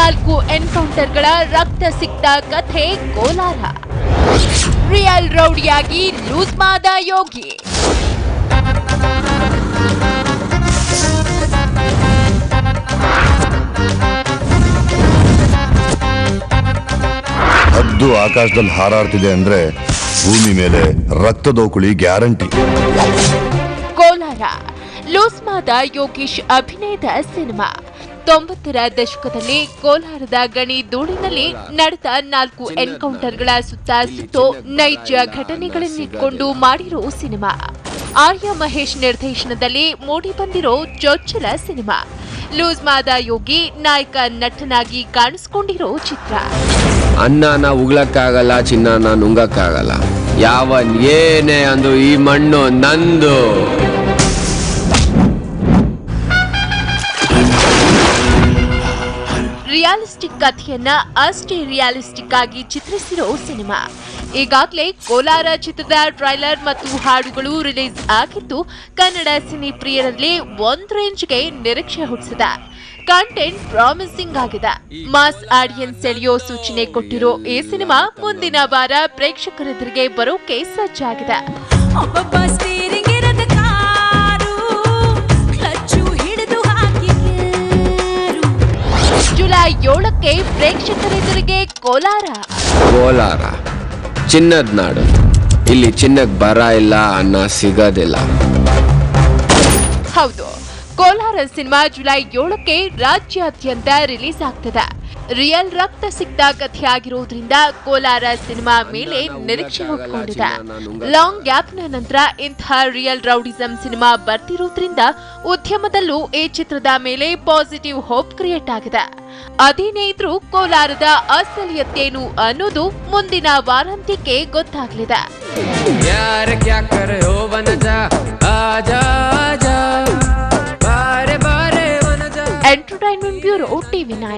4 ಎನ್ಕೌಂಟರ್ಗಳ ರಕ್ತ ಸಿಕ್ತ ಕಥೆ Kolar. Real ರೌಡಿಯಾಗಿ loose ಮಾದ ಯೋಗಿ. ಹದ್ದು ಆಕಾಶದಲ್ಲಿ ಹಾರಾಡ್ತಿದೆ ಅಂದ್ರೆ ಭೂಮಿ ಮೇಲೆ ರಕ್ತದೋಕುಳಿ ಗ್ಯಾರಂಟಿ. ಕೋಲಾರ ಲೂಸ್ ಮಾದ ಯೋಗೀಶ್ ಅಭಿನಯದ ಸಿನಿಮಾ. 90ರ ದಶಕದಲ್ಲಿ ಕೋಲಾರದ ಗಣಿ ಧೂಳಿನಲ್ಲಿ ನಡೆದ 4 ಎನ್ಕೌಂಟರ್ಗಳ ಸುತ್ತೋ ನೈಜ ಘಟನೆಗಳನ್ನಿಟ್ಕೊಂಡು ಮಾಡಿರೋ ಸಿನಿಮಾ. ಆರ್ಯ ಮಹೇಶ್ ನಿರ್ದೇಶನದಲ್ಲಿ ಮೂಡಿ ಬಂದಿರೋ ಚೊಚ್ಚಲ ಸಿನಿಮಾ. ಲೂಸ್ ಮಾದ ಯೋಗಿ ನಾಯಕ ನಟನಾಗಿ ಕಾಣಿಸಿಕೊಂಡಿರೋ ಚಿತ್ರ. ಅನ್ನನ ಉಗ್ಲಕ್ಕಾಗಲ್ಲ, ಚಿನ್ನನ ನುಂಗಕ್ಕಾಗಲ್ಲ. ಯಾವನ್ ಏನೇ ಅಂದ್ರು ಈ ಮಣ್ಣು ನಂದು. ರಿಯಾಲಿಸ್ಟಿಕ್ ಕಥೆಯನ್ನ ಅಷ್ಟೇ ರಿಯಾಲಿಸ್ಟಿಕ್ ಆಗಿ ಚಿತ್ರಿಸಿರೋ ಸಿನಿಮಾ. ಈಗಾಗಲೇ ಕೋಲಾರ ಚಿತ್ರದ ಟ್ರೈಲರ್ ಮತ್ತು ಹಾಡುಗಳು ರಿಲೀಸ್ ಆಗಿದ್ದು ಕನ್ನಡ ಸಿನಿ ಪ್ರಿಯರಲ್ಲಿ ಒಂದ್ ರೇಂಜ್ಗೆ ನಿರೀಕ್ಷೆ ಹುಟ್ಟಿಸಿದೆ. ಕಂಟೆಂಟ್ ಪ್ರಾಮಿಸಿಂಗ್ ಆಗಿದೆ. ಮಾಸ್ ಆಡಿಯನ್ಸ್ ಸೆಳೆಯೋ ಸೂಚನೆ ಕೊಟ್ಟಿರೋ ಈ ಸಿನಿಮಾ ಮುಂದಿನ ವಾರ ಪ್ರೇಕ್ಷಕರೆದುರಿಗೆ ಬರೋಕೆ ಸಜ್ಜಾಗಿದೆ. ಜುಲೈ 7ಕ್ಕೆ ಪ್ರೇಕ್ಷಕರೆದುರಿಗೆ ಕೋಲಾರ. ಚಿನ್ನದ ನಾಡು. ಇಲ್ಲಿ ಚಿನ್ನಕ್ಕೆ ಬರ ಇಲ್ಲ, ಅನ್ನ ಸಿಗೋದಿಲ್ಲ. ಹೌದು, ಕೋಲಾರ ಸಿನಿಮಾ ಜುಲೈ 7ಕ್ಕೆ ರಾಜ್ಯಾದ್ಯಂತ ರಿಲೀಸ್ ಆಗ್ತದೆ. ರಿಯಲ್ ರಕ್ತ ಸಿಕ್ತ ಕಥೆಯಾಗಿರೋದ್ರಿಂದ ಕೋಲಾರ ಸಿನಿಮಾ ಮೇಲೆ ನಿರೀಕ್ಷೆ ಹೊತ್ಕೊಂಡಿದೆ. ಲಾಂಗ್ ಗ್ಯಾಪ್ನ ನಂತರ ಇಂತಹ ರಿಯಲ್ ರೌಡಿಸಂ ಸಿನಿಮಾ ಬರ್ತಿರೋದ್ರಿಂದ ಉದ್ಯಮದಲ್ಲೂ ಈ ಚಿತ್ರದ ಮೇಲೆ ಪಾಸಿಟಿವ್ ಹೋಪ್ ಕ್ರಿಯೇಟ್ ಆಗಿದೆ. ಅದೇನೇ ಇದ್ರೂ ಕೋಲಾರದ ಅಸಲಿಯತ್ತೇನು ಅನ್ನೋದು ಮುಂದಿನ ವಾರಾಂತ್ಯಕ್ಕೆ ಗೊತ್ತಾಗಲಿದೆ. Entertainment bureau, TV9.